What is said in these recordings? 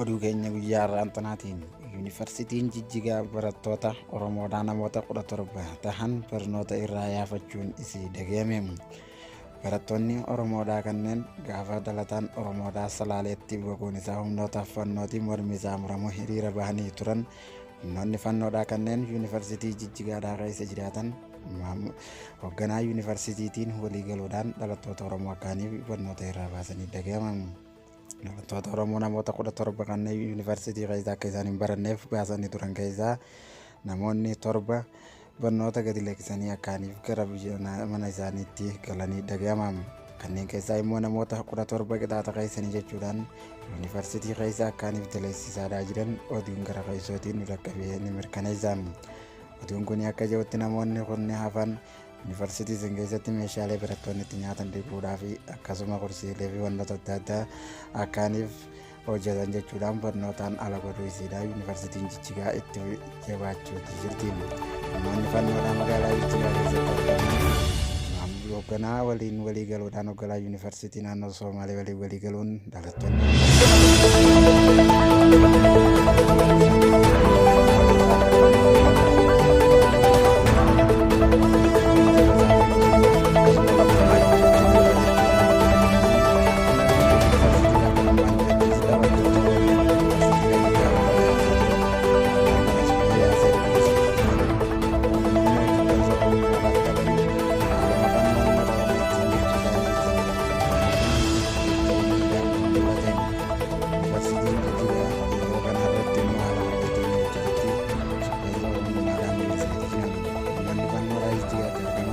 Oduu keenya guyyaa har'aantanaatiin yuunivarsiitiin Jijjigaa barattoota Oromoodhaa namoota 17 tahan barnoota irraa yaafachuun isii dhagahame. Barattoonni Oromoodhaa kanneen gaafa dhalataan Oromoodhaa Salaaleetti boquun isaa humnoota fannootiin mormi isaa muramu hiriira bahanii turan. Humnoonni fannoodhaa kanneen yuunivarsiitii Jijjigaadhaa keessa jiraatan hoogganaa yuunivarsiitiitiin waliigaluudhaan dhalattoota Oromoo akkaaniif barnoota irraa baasanii dhagahaman. Dhalattoota Oromoo namoota 17 kanneen yuunivarsiitii keessa akka isaan hin baranneef baasanii turan keessaa namoonni 7 barnoota gadi lakkisanii akkaaniif gara mana isaaniitti galanii dhagahaman. Kanneen keessaa immoo namoota 17 qixaata keessanii jechuudhaan yuunivarsiitii keessa akkaaniif daleessisaa jiran oduun gara keessootiin nu dhaqqabee ni mirkaneessa. Oduun kun akka jedhutti namoonni kun hafan yuunivarsiitii san keessatti meeshaalee barattoonni itti nyaatan dhiquudhaa fi akkasuma kursiilee fi wantoota adda addaa akkaaniif hojjetan jechuudhaan barnootaan ala godhuu isiidha. Yuunivarsiitiin Jijjigaa itti jabaachuutti jirti. Namoonni fannoodhaa magaalaa Jijjigaa keessatti argaman hoogganaa waliin walii galuudhaan hoogganaa yuunivarsiitii naannoo Somaalee waliin walii galuun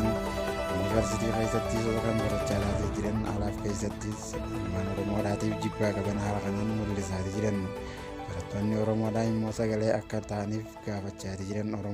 yuunivarsiitii keessatti kan barachaa jiran alaaf keessattis ilmaan Oromoodhaatiif jibbaa qaban haala kanaan mul'isaa jiran. Barattoonni Oromoodhaa immoo sagalee akka ta'aniif gaafachaa jiran Oromoo